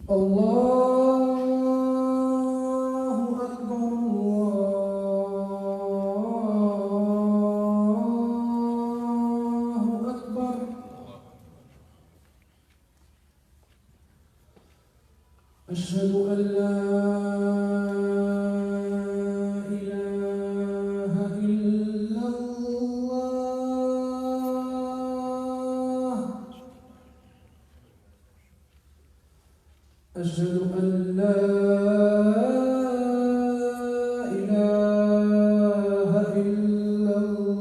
أشهد أن لا إله إلا الله أشهد أن لا إله إلا الله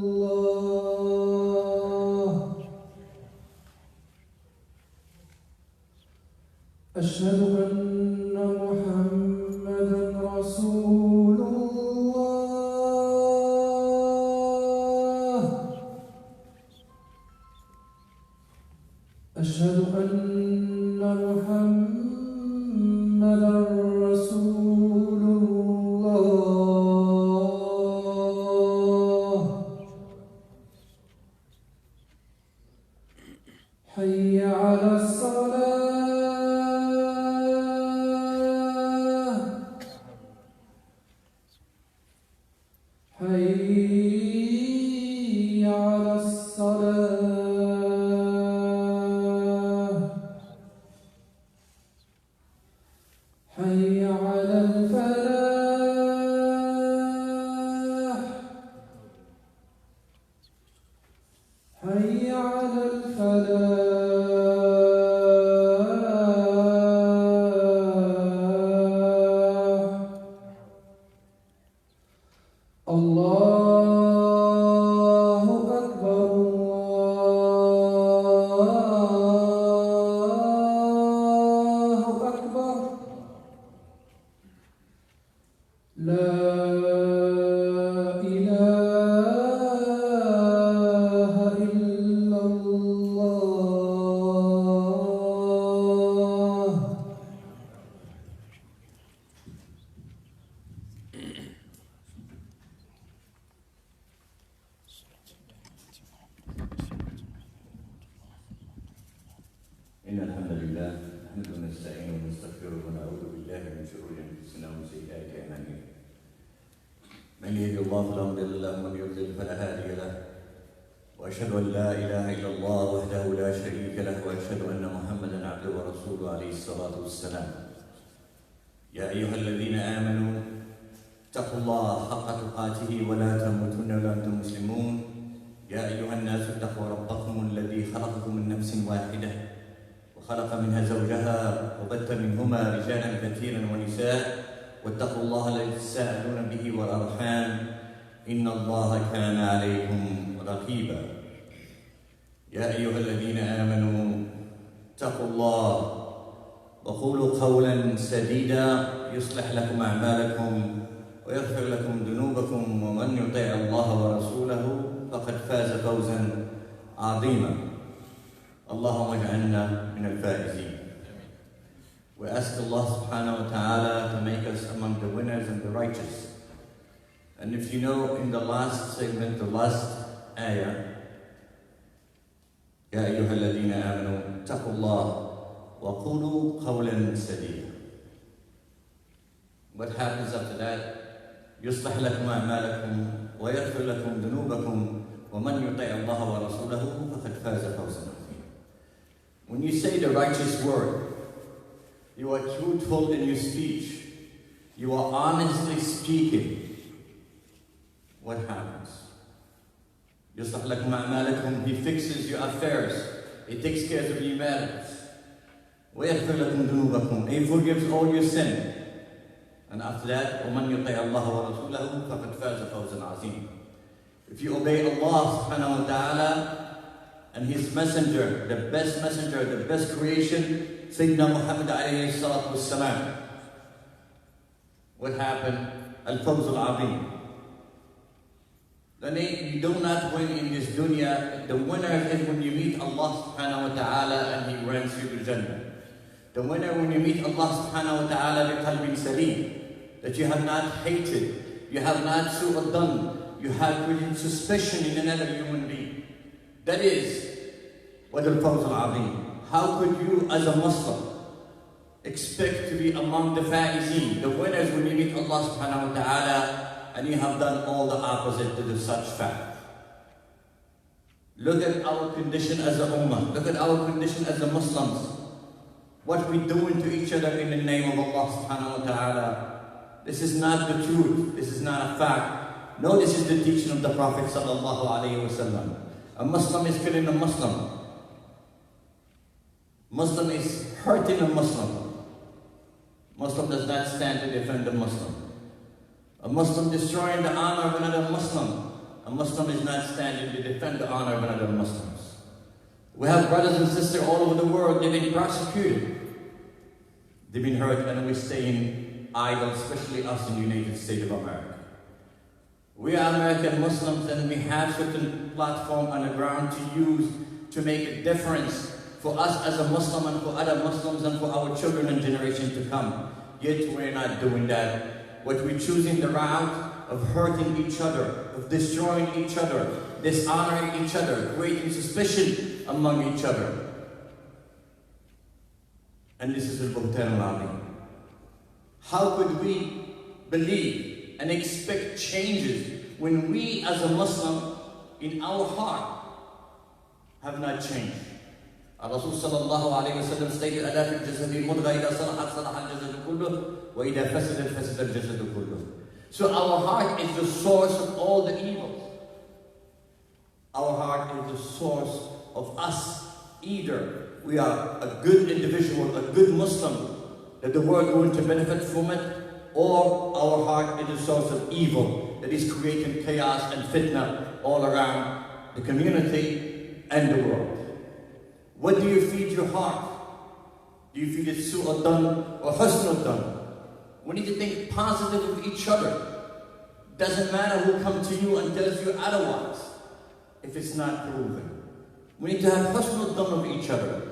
أشهد أن محمدًا رسول الله أشهد أن محمدًا رسول الله حي على الصلاة حي على الصلاة حي على الفلاح حي على الفلاح الله أكبر الله أكبر لا إله إلا الله إن الحمد لله نحمده ونستعينه ونستغفره ونعوذ بالله من شرور أنفسنا وسيئات أعمالنا. من يهد الله فلا مضل له ومن يضلل فلا هادي له. وأشهد أن لا إله إلا الله وحده لا شريك له وأشهد أن محمدا عبده ورسوله عليه الصلاة والسلام. يا أيها الذين آمنوا اتقوا الله حق تقاته ولا تموتن إلا وأنتم مسلمون. يا أيها الناس اتقوا ربكم الذي خلقكم من نفس واحدة وخلق منها زوجها وبث منهما رجالا كثيرا ونساء واتقوا الله الذي تساءلون به والأرحام إن الله كان عليكم رقيبا. يا أيها الذين آمنوا اتقوا الله وقولوا قولا سديدا يصلح لكم أعمالكم ويغفر لكم ذنوبكم ومن يطيع الله ورسوله فقد فاز فوزا عظيما. اللهم اجعلنا من الفائزين. We ask Allah subhanahu wa ta'ala to make us among the winners and the righteous. And if you know, in the last segment, the last ayah, يا أيها الذين آمنوا اتقوا الله وقولوا قولا سديدا. What happens after that? يصلح لكم أعمالكم ويغفر لكم ذنوبكم ومن يطيع الله ورسوله فقد فاز فوزا عظيما. When you say the righteous word, you are truthful in your speech, you are honestly speaking, what happens? يصلح لكم أعمالكم, He fixes your affairs, He takes care of your matters. ويغفر لكم ذنوبكم, He forgives all your sin. And after that, ومن يطيع الله ورسوله فقد فاز فوزا عظيما. If you obey Allah subhanahu wa ta'ala and His messenger, the best creation, Sayyidina Mohammed alayhi salatu wassalam, what happened? Al-Fawz al-Azim. Then you do not win in this dunya. The winner is when you meet Allah subhanahu wa ta'ala and He grants you the Jannah. The winner when you meet Allah subhanahu wa ta'ala biqalbin salim, that you have not hated, you have not done, you have created suspicion in another human being. That is what Al-Fawz al-Azim. How could you as a Muslim expect to be among the faizeen, the winners when you meet Allah subhanahu wa ta'ala, and you have done all the opposite to the such fact. Look at our condition as a ummah. Look at our condition as a Muslims. What we doing to each other in the name of Allah subhanahu wa ta'ala. This is not the truth. This is not a fact. No, this is the teaching of the Prophet sallallahu alayhi wa sallam. A Muslim is killing a Muslim. Muslim is hurting a Muslim. Muslim does not stand to defend a Muslim. A Muslim destroying the honor of another Muslim. A Muslim is not standing to defend the honor of another Muslims. We have brothers and sisters all over the world. They've been persecuted. They've been hurt, and we're staying idle, especially us in the United States of America. We are American Muslims, and we have certain platform on the ground to use to make a difference for us as a Muslim and for other Muslims and for our children and generations to come. Yet we're not doing that. What we're choosing the route of hurting each other, of destroying each other, dishonoring each other, creating suspicion among each other. And this is al-Buhtan al-Azim. How could we believe and expect changes when we as a Muslim in our heart have not changed? Rasul sallallahu alayhi wa sallam stated, أَلَا فِي الْجَسَدِ مُضْغَةٌ إِذَا صَلَحَتْ صَلَحَ الْجَسَدُ كُلُّهُ وَإِذَا فَسَدَتْ فَسَدَ الْجَسَدُ كُلُّهُ. So our heart is the source of all the evils. Our heart is the source of us. Either we are a good individual, a good Muslim, that the world is going to benefit from it, or our heart is the source of evil that is creating chaos and fitna all around the community and the world. What do you feed your heart? Do you feed it su'adan or husnudan? We need to think positive of each other. Doesn't matter who comes to you and tells you otherwise, if it's not proven. We need to have husnudan of each other.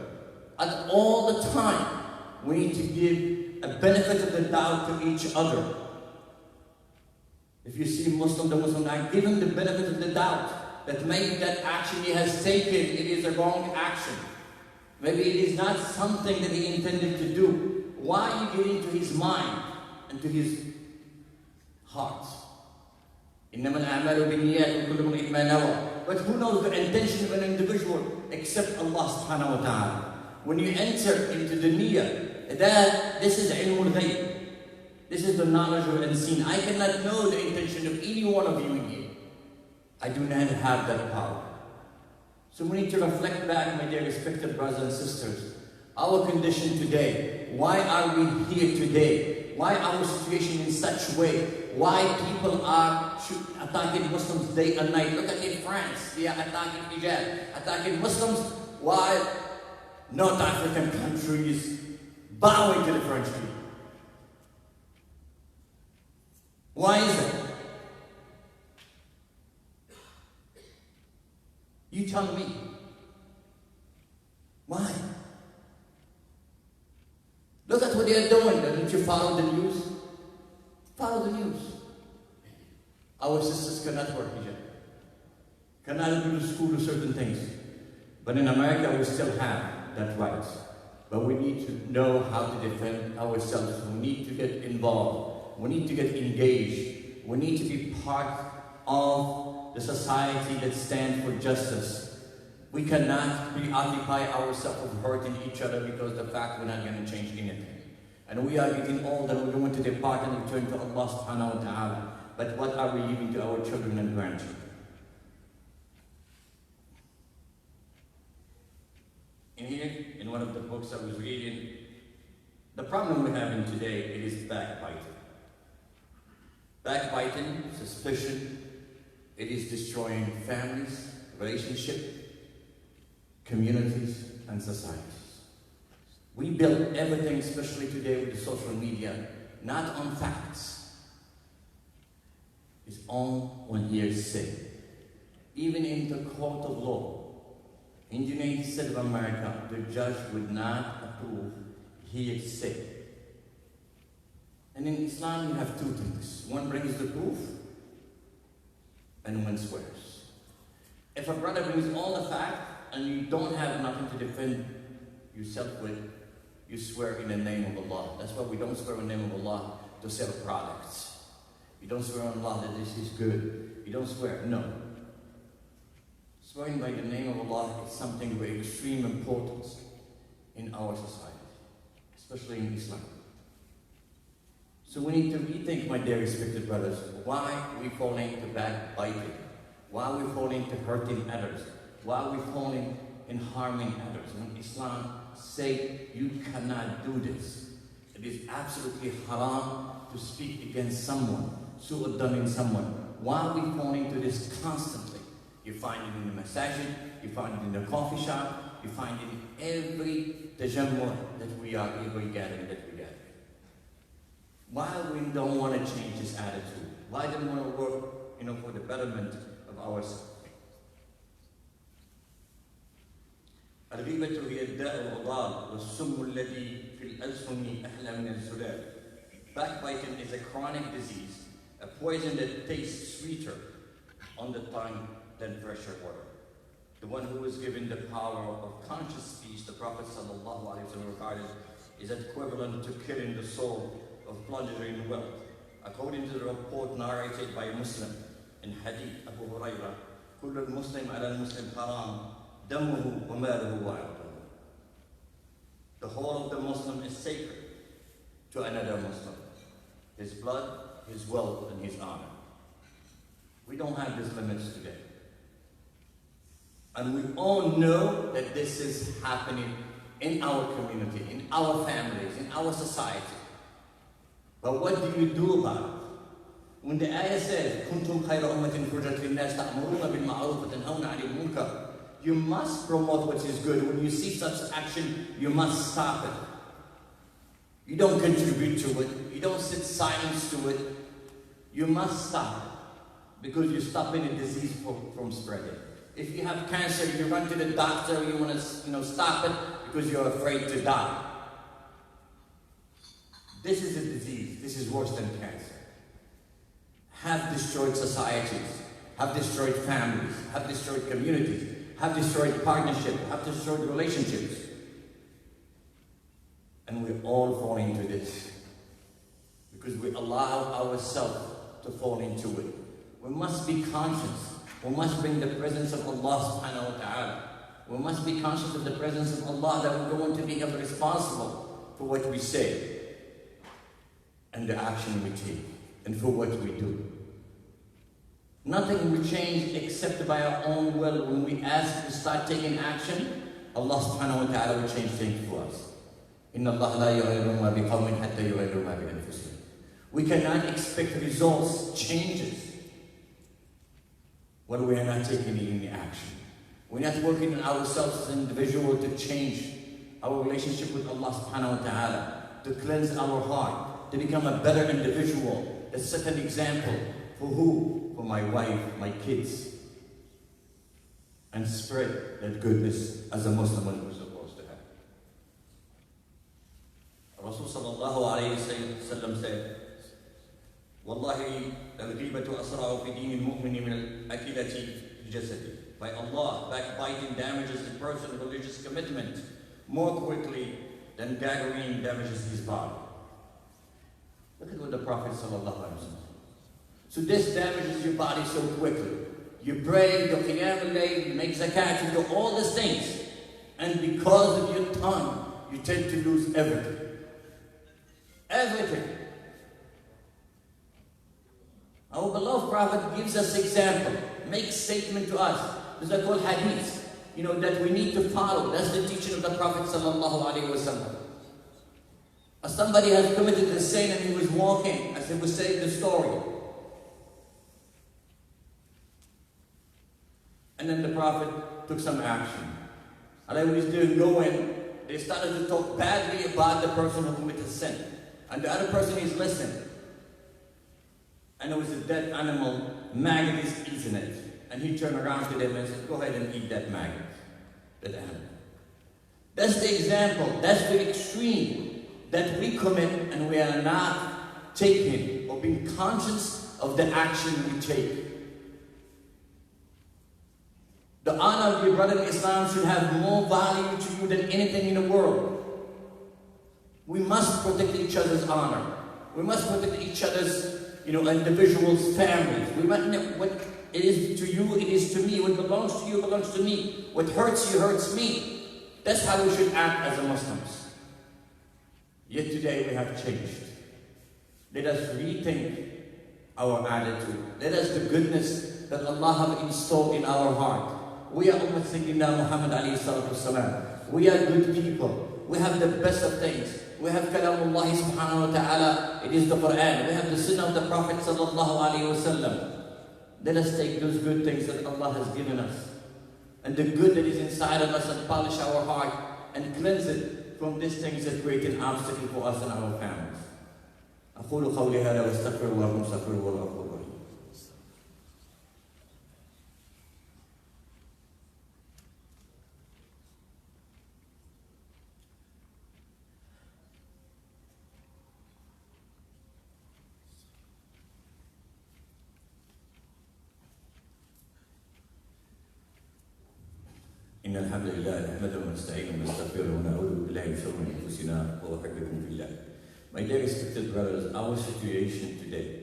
At all the time, we need to give a benefit of the doubt to each other. If you see Muslim, the Muslim, give him the benefit of the doubt that maybe that action he has taken, it is a wrong action. Maybe it is not something that he intended to do. Why you get into his mind and to his heart? إِنَّمَا الْأَعْمَالُ بِالنِّيَّاتِ وَكُلُّ امْرِئٍ مَا نَوَىٰ. But who knows the intention of an individual except Allah subhanahu wa ta'ala? When you enter into the niyyah, this is ilmul ghayb. This is the knowledge of unseen. I cannot know the intention of any one of you in here. I do not have that power. So we need to reflect back, my dear respected brothers and sisters, our condition today. Why are we here today? Why our situation in such way? Why people are attacking Muslims day and night? Look at in France, they are attacking hijab, attacking Muslims. Why North African countries bowing to the French people? Why is that? You tell me. Why? Look at what they are doing. Don't you follow the news? Follow the news. Our sisters cannot wear hijab, cannot go to school to certain things. But in America, we still have that right. But we need to know how to defend ourselves. We need to get involved. We need to get engaged. We need to be part of the society that stands for justice. We cannot preoccupy ourselves with hurting each other because the fact we're not going to change anything. And we are getting old and we're going to depart and return to Allah subhanahu wa ta'ala. But what are we giving to our children and grandchildren? In here, in one of the books I was reading, the problem we're having today, it is backbiting. Backbiting, suspicion, it is destroying families, relationships, communities, and societies. We build everything, especially today with the social media, not on facts. It's on hearsay. Even in the court of law, in the United States of America, the judge would not approve hearsay. And in Islam, you have two things. One brings the proof, and one swears. If a brother brings all the facts, and you don't have nothing to defend yourself with, You swear in the name of Allah. That's why we don't swear in the name of Allah to sell products. You don't swear on Allah that this is good. You don't swear, no. Swearing by the name of Allah is something of extreme importance in our society, especially in Islam. So we need to rethink, my dear respected brothers, why we fall into backbiting, why we fall into hurting others, why we fall in harming others. When Islam say you cannot do this, it is absolutely haram to speak against someone, su'ud done in someone. Why we fall into this constantly? You find it in the masajid, you find it in the coffee shop, you find it in every Jummah that we are every gathering that we gather. Why we don't want to change this attitude? Why don't we want to work, for the betterment of ourselves? الغيبة هي الداء العضال والسم الذي في الألسن أحلى من الزلال. Backbiting is a chronic disease, a poison that tastes sweeter on the tongue than fresher water. The one who is given the power of conscious speech, the Prophet ﷺ regarded, is equivalent to killing the soul of plundering wealth. According to the report narrated by Muslim in Hadith Abu Hurairah, كل المسلم على المسلم حرام دمه وماله وعرضه. The whole of the Muslim is sacred to another Muslim. His blood, his wealth, and his honor. We don't have these limits today. And we all know that this is happening in our community, in our families, in our society. But what do you do about it? When the ayah says, كُنْتُمْ خَيْرَ أُمَّةٍ خُرِجَتْ لِلنَّاسِ تَأْمُرُونَ بِالْمَعْرُوفِ وَتَنْهَوْنَ عَنِ الْمُنكَرِ, you must promote what is good. When you see such action, you must stop it. You don't contribute to it. You don't sit silence to it. You must stop it because you're stopping a disease from spreading. If you have cancer, you run to the doctor, you want to stop it because you're afraid to die. This is a disease. This is worse than cancer. Have destroyed societies, have destroyed families, have destroyed communities, have destroyed partnerships, have destroyed relationships. And we're all falling into this because we allow ourselves to fall into it. We must be conscious. We must bring the presence of Allah subhanahu wa ta'ala. We must be conscious of the presence of Allah, that we're going to be held responsible for what we say and the action we take and for what we do. Nothing will change except by our own will. When we ask to start taking action, Allah subhanahu wa ta'ala will change things for us. Inna Allah la yughayyiru ma biqawmin hatta yughayyiru ma bi anfusihim. We cannot expect results, changes, when we are not taking any action. We're not working on ourselves as an individual to change our relationship with Allah subhanahu wa ta'ala, to cleanse our heart, to become a better individual, to set an example for who? For my wife, my kids, and spread that goodness as a Muslim we're supposed to have. Rasul sallallahu alayhi wa sallam said, Wallahi, al-ghibatu asra'u fi deen al-mu'mini min al-akilati jasadi. By Allah, backbiting damages a person's religious commitment more quickly than gangrene damages his body. Look at what the Prophet sallallahu alayhi wa sallam. So this damages your body so quickly. You pray, you do qiyam al-layl, you make zakat, you do all these things. And because of your tongue, you tend to lose everything. Everything. Our beloved Prophet gives us example, makes statement to us. These are called hadith, that we need to follow. That's the teaching of the Prophet sallallahu alaihi wasallam. As somebody has committed a sin and he was walking, as he was saying the story. And then the Prophet took some action. And then when he didn't go in, they started to talk badly about the person who committed sin. And the other person is listening. And there was a dead animal, maggot is eating it. And he turned around to them and said, go ahead and eat that maggot, that animal. That's the example, that's the extreme that we commit and we are not taking or being conscious of the action we take. The honor of your brother in Islam should have more value to you than anything in the world. We must protect each other's honor. We must protect each other's, individuals' families. We must know what it is to you, it is to me. What belongs to you belongs to me. What hurts you hurts me. That's how we should act as a Muslims. Yet today we have changed. Let us rethink our attitude. Let us the goodness that Allah have installed in our heart. We are Ummah Sayyidina Mohammed alayhi salatu wasalam. We are good people. We have the best of things. We have Kalamullah subhanahu wa ta'ala. It is the Quran. We have the Sunnah of the Prophet sallallahu alayhi wasallam. Let us take those good things that Allah has given us and the good that is inside of us and polish our heart and cleanse it from these things that create an obstacle for us and our families. أقول قولي هذا واستغفر الله لكم واستغفروه هو الغفور الرحيم. إن الحمد لله نحمده ونستعينه ونستغفره ونعوذ بالله من شرور أنفسنا وأحبكم في الله. My dear respected brothers, our situation today,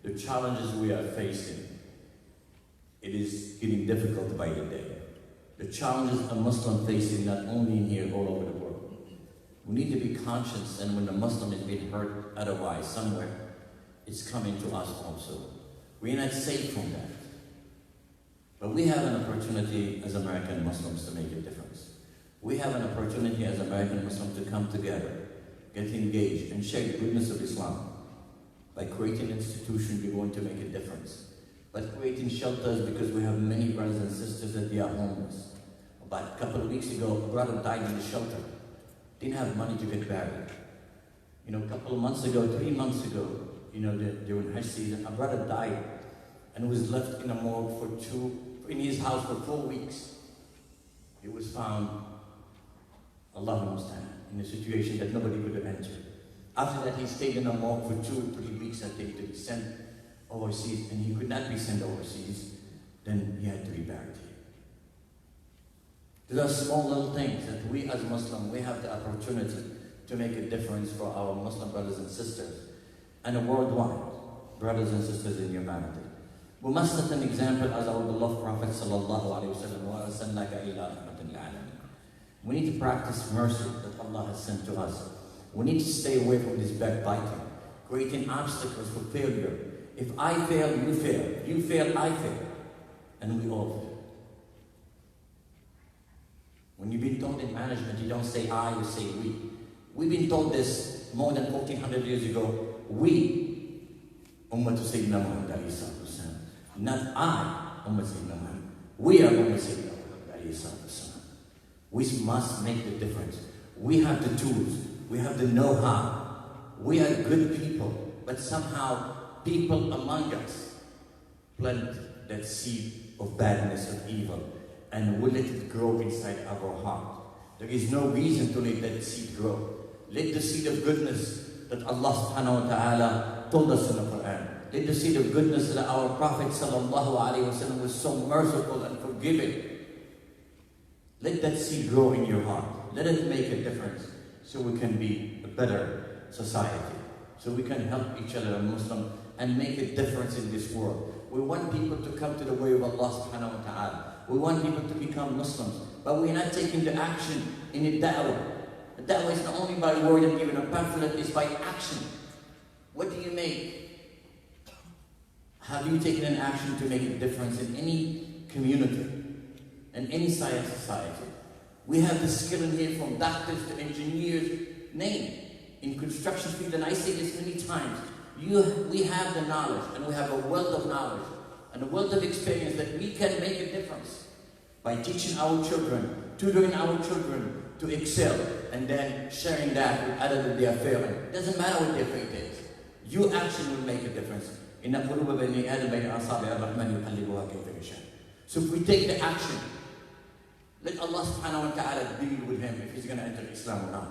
the challenges we are facing, it is getting difficult by the day. The challenges a Muslim facing not only in here, all over the world. We need to be conscious, and when a Muslim is being hurt otherwise somewhere, it's coming to us also. We're not safe from that. But we have an opportunity as American Muslims to make a difference. We have an opportunity as American Muslims to come together, get engaged, and share the goodness of Islam. By creating institutions, we're going to make a difference. By creating shelters, because we have many brothers and sisters that they are homeless. About a couple of weeks ago, a brother died in the shelter. Didn't have money to get buried. A couple of months ago, 3 months ago, during Hajj season, a brother died and was left in a morgue in his house for 4 weeks. He was found, Allah understand, in a situation that nobody could have entered. After that, he stayed in a morgue for 2 or 3 weeks, I think, to be sent overseas, and he could not be sent overseas. Then he had to be buried here. These are small little things that we as Muslims, we have the opportunity to make a difference for our Muslim brothers and sisters, and worldwide, brothers and sisters in humanity. We must set an example as our beloved Prophet sallallahu alaihi wasallam. We need to practice mercy that Allah has sent to us. We need to stay away from this backbiting, creating obstacles for failure. If I fail, you fail. You fail, I fail. And we all fail. When you've been told in management, you don't say I, you say we. We've been told this more than 1400 years ago. We, Ummah Sayyidina Muhammad alayhi salatu wasalam. Not I, Ummah Sayyidina Muhammad. We are Ummah Sayyidina Muhammad alayhi salatu wasalam. We must make the difference. We have the tools. We have the know-how. We are good people. But somehow, people among us plant that seed of badness, of evil, and we let it grow inside our heart. There is no reason to let that seed grow. Let the seed of goodness that Allah subhanahu wa ta'ala told us in the Quran. Let the seed of goodness that our Prophet sallallahu alayhi wa sallam was so merciful and forgiving. Let that seed grow in your heart. Let it make a difference so we can be a better society. So we can help each other, a Muslim, and make a difference in this world. We want people to come to the way of Allah subhanahu wa ta'ala. We want people to become Muslims. But we're not taking the action in a da'wah. The da'wah is not only by word and giving a pamphlet, it's by action. What do you make? Have you taken an action to make a difference in any community? In any society? We have the skill in here, from doctors to engineers, name. In construction field, and I say this many times, we have the knowledge, and we have a wealth of knowledge, and a wealth of experience that we can make a difference by teaching our children, tutoring our children to excel, and then sharing that with others that they are failing. It doesn't matter what their faith is. Your action will make a difference. So if we take the action, let Allah subhanahu wa ta'ala deal with him if he's going to enter Islam or not.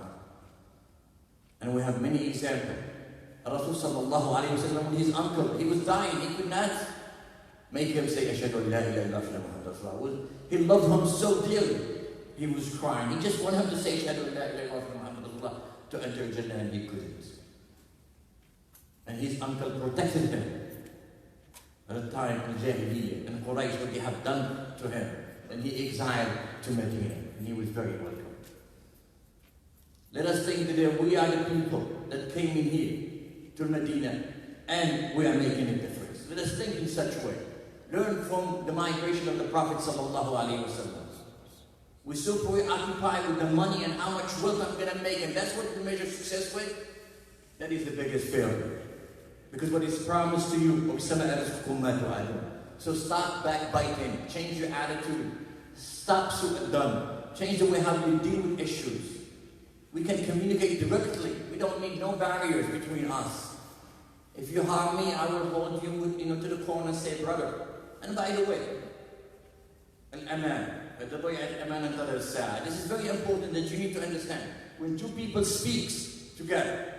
And we have many examples. Rasul sallallahu alayhi wa sallam, his uncle, he was dying. He could not make him say, Ashhadu an la ilaha illallah Muhammad Rasulullah. He loved him so dearly. He was crying. He just wanted him to say, Ashhadu an la ilaha illallah Muhammad Rasulullah, to enter Jannah and he couldn't. And his uncle protected him. At the time in Jahiliyyah, and Quraysh, what they have done to him. And he exiled to Medina, and he was very welcome. Let us think that we are the people that came in here to Medina, and we are making a difference. Let us think in such a way. Learn from the migration of the Prophet sallallahu alaihi wasallam. We're so preoccupied with the money and how much wealth I'm going to make, and that's what we measure success with. That is the biggest failure. Because what is promised to you, so stop backbiting, change your attitude, stop super done, change the way how you deal with issues. We can communicate directly. We don't need no barriers between us. If you harm me, I will hold you, to the corner and say, brother. And by the way, this is very important that you need to understand. When two people speak together,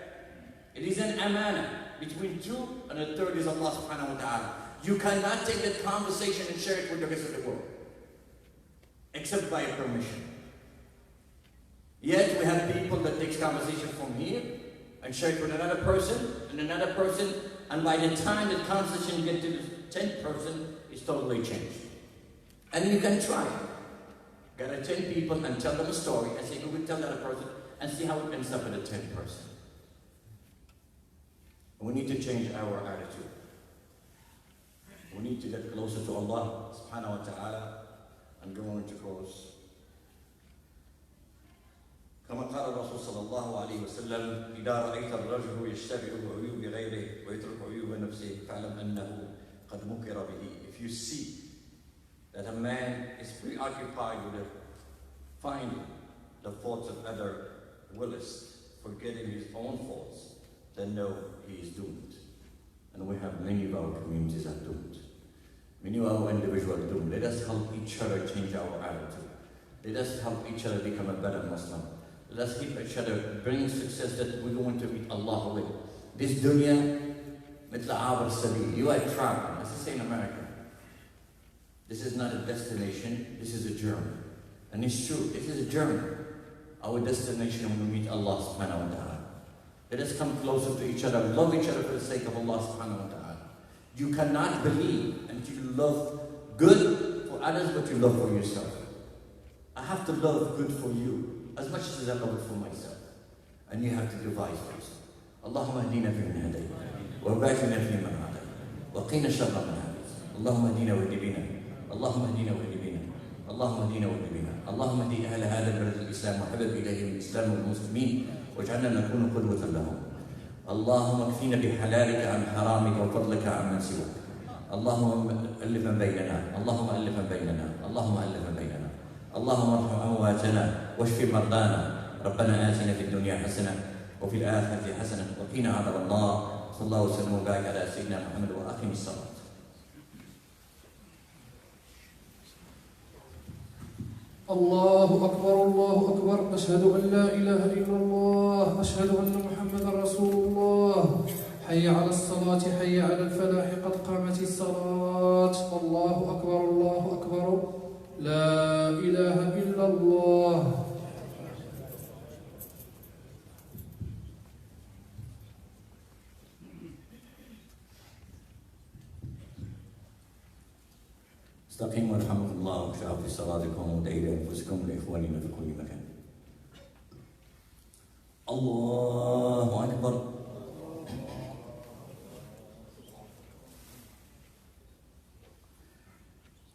it is an amana between two, and the third is Allah subhanahu wa ta'ala. You cannot take that conversation and share it with the rest of the world, except by permission. Yet we have people that takes conversation from here and share it with another person, and by the time the conversation gets to the 10th person, it's totally changed. And you can try. Gather 10 people and tell them a story and say, we will tell that person, and see how it ends up with the 10th person. We need to change our attitude. We need to get closer to Allah subhanahu wa ta'ala and go on to close. كما قال الرسول صلى الله عليه وسلم إذا رأيت الرجل يشتبه بعيوب غيره ويترك عيوب نفسه فاعلم أنه قد مكر به. If you see that a man is preoccupied with finding the faults of other willis, forgetting his own faults, then know he is doomed. And we have many of our communities are doomed. Many of our individuals are doomed. Let us help each other change our attitude. Let us help each other become a better Muslim. Let us help each other bring success that we want to meet Allah with. This dunya, مثل عابر السبيل. You are traveling. As they say in America. This is not a destination. This is a journey. And it's true. This is a journey. Our destination when we meet Allah subhanahu wa ta'ala. Let us come closer to each other, love each other for the sake of Allah subhanahu wa ta'ala. You cannot believe until you love good for others, but you love for yourself. I have to love good for you as much as I love it for myself. And you have to do vice versa. اللهم اهدنا فيمن هديت وباركنا فيما أعطيت وقنا شر ما هديت. اللهم اهدنا واهد بنا. اللهم اهدنا واهد بنا. اللهم اهدنا واهد بنا. اللهم اهد أهل هذا البلد الإسلام وحبب إليهم الإسلام والمسلمين واجعلنا نكون قدوة لهم. اللهم اكفينا بحلالك عن حرامك وفضلك عمن سواك. اللهم ألف بيننا. اللهم ألف بيننا. اللهم ألف بيننا. اللهم ارحم أمواتنا واشف مرضانا. ربنا آتنا في الدنيا حسنة وفي الآخرة حسنة وقنا عذاب النار. صلى الله وسلم وبارك على سيدنا محمد وأقم الصلاة. الله أكبر أشهد أن لا إله إلا الله أشهد أن محمدا رسول الله حي على الصلاة حي على الفلاح قد قامت الصلاة الله أكبر لا إله إلا الله. استقيموا رحمكم الله واشرعوا في صلاتكم ودعوا لانفسكم لاخواننا في كل مكان. الله اكبر.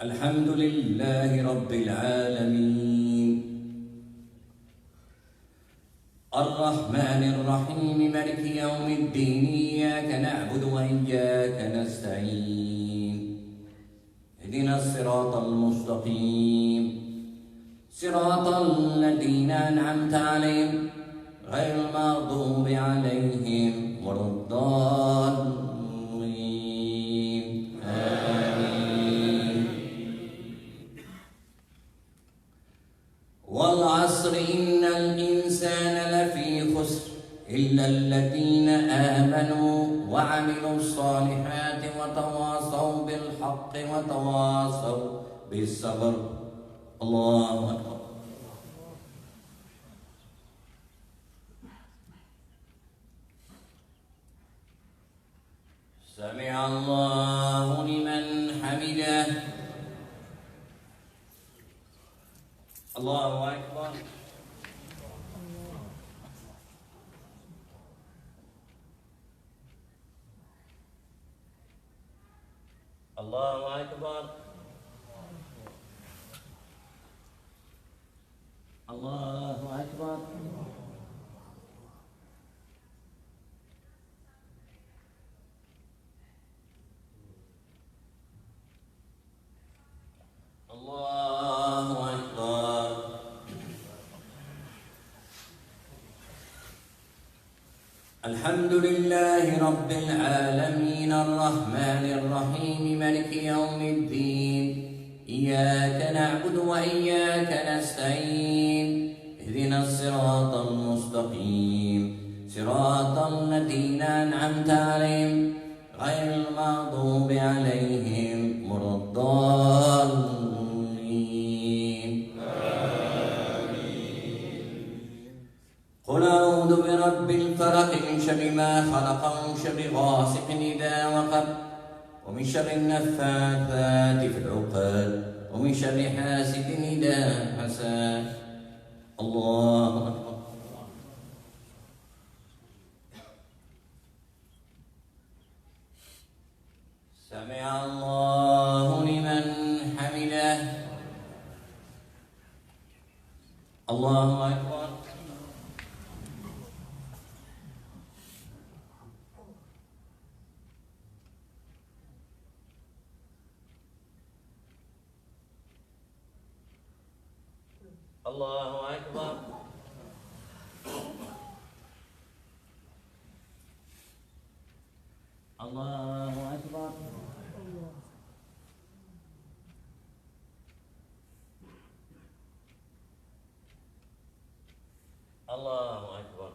الحمد لله رب العالمين الرحمن الرحيم مالك يوم الدين إياك نعبد وإياك نستعين اهدنا الصراط المستقيم صراط الذين أنعمت عليهم غير المغضوب عليهم ولا الضالين آمين. والعصر إن الإنسان لفي خسر إلا الذين آمنوا وعملوا الصالحات وتواصوا بالحق وتواصوا بالصبر. الله أكبر. الله أكبر. الله أكبر. الله أكبر. الحمد لله رب العالمين الرحمن الرحيم مالك يوم الدين إياك نعبد وإياك نستعين اهدنا الصراط المستقيم صراط الذين أنعمت عليهم غير المغضوب عليهم ولا الضالين. قل أعوذ برب الفلق من شر ما خلق ومن شر غاسق إذا وقب ومن شر النفاثات في العقد ومن شر حاسد إذا حسد. الله أكبر. سمع الله لمن حمده. الله أكبر. الله أكبر. الله أكبر. الله أكبر.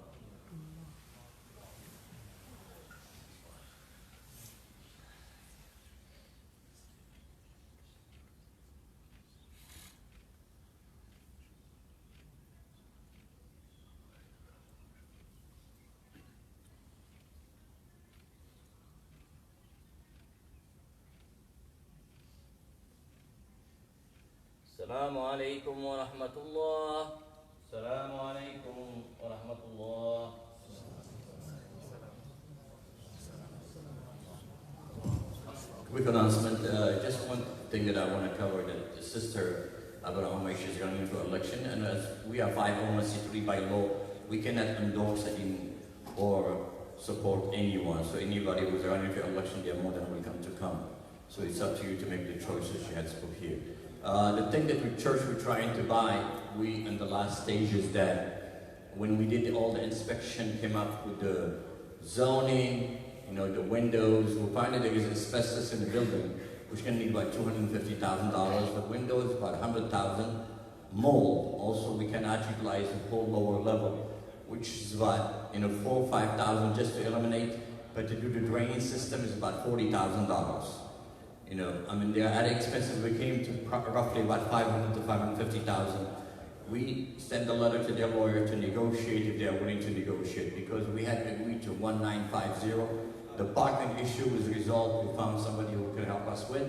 السلام عليكم ورحمة الله. السلام عليكم ورحمة الله. Quick announcement, just one thing that I want to cover, that the sister Abdelilah is running for election, and as we are 501c3 by law, we cannot endorse or support anyone. So anybody who's running for election, they are more than welcome to come. So it's up to you to make the choices. She had spoke here. The thing that the church we're trying to buy, we in the last stage is that when we did all the inspection, came up with the zoning, the windows, we find that there is asbestos in the building, which can be about $250,000. The windows about $100,000. Mold, also we cannot utilize the whole lower level, which is about $4,000 or $5,000 just to eliminate. But to do the drain system is about $40,000. They are at expensive. We came to roughly about $500,000 to $550,000. We sent a letter to their lawyer to negotiate if they are willing to negotiate, because we had agreed to 1950. The parking issue was resolved. We found somebody who could help us with.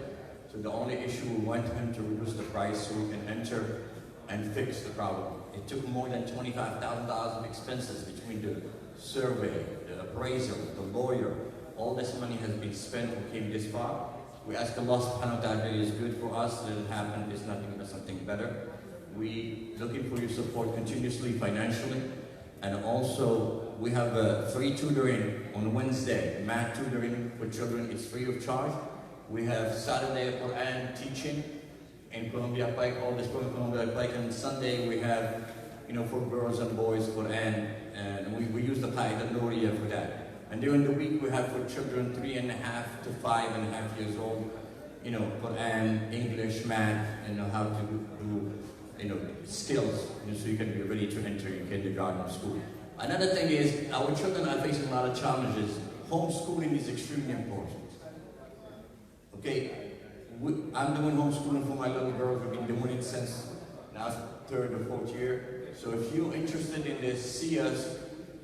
So the only issue, we want him to reduce the price so we can enter and fix the problem. It took more than $25,000 of expenses between the survey, the appraisal, the lawyer. All this money has been spent. We came this far. We ask Allah subhanahu wa ta'ala is good for us, let it happen, it's not giving us something better. We looking for your support continuously, financially. And also, we have free tutoring on Wednesday, math tutoring for children, it's free of charge. We have Saturday Quran teaching in Columbia Pike, all this in Columbia Pike, and Sunday we have, for girls and boys Quran, and we use the Qaida Nouriya for that. And during the week we have for children 3.5 to 5.5 years old, Quran, English, math, and how to do, skills, so you can be ready to enter your kindergarten school. Another thing is, our children are facing a lot of challenges. Homeschooling is extremely important. Okay, I'm doing homeschooling for my little girls. We've been doing it since now 3rd or 4th year. So if you're interested in this, see us.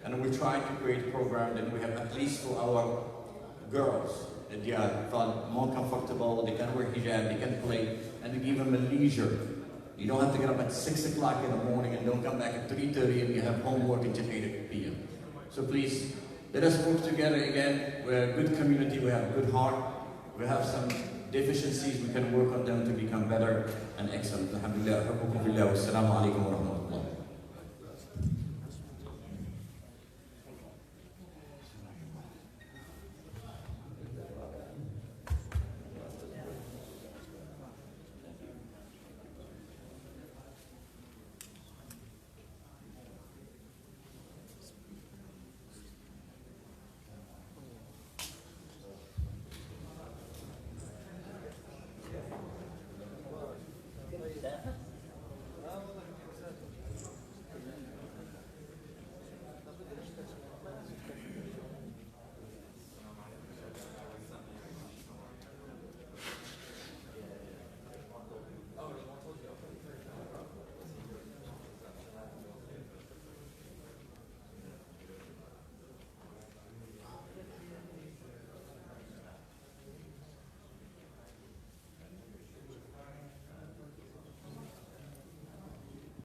And we're trying to create a program that we have at least for our girls, that they are more comfortable, they can wear hijab, they can play, and they give them a leisure. You don't have to get up at 6 o'clock in the morning and don't come back at 3:30 and you have homework until 8 p.m. So please, let us work together again. We're a good community, we have a good heart, we have some deficiencies, we can work on them to become better and excellent. Alhamdulillah, ahbabkum fillah, wassalamu alaikum wa rahmatullah.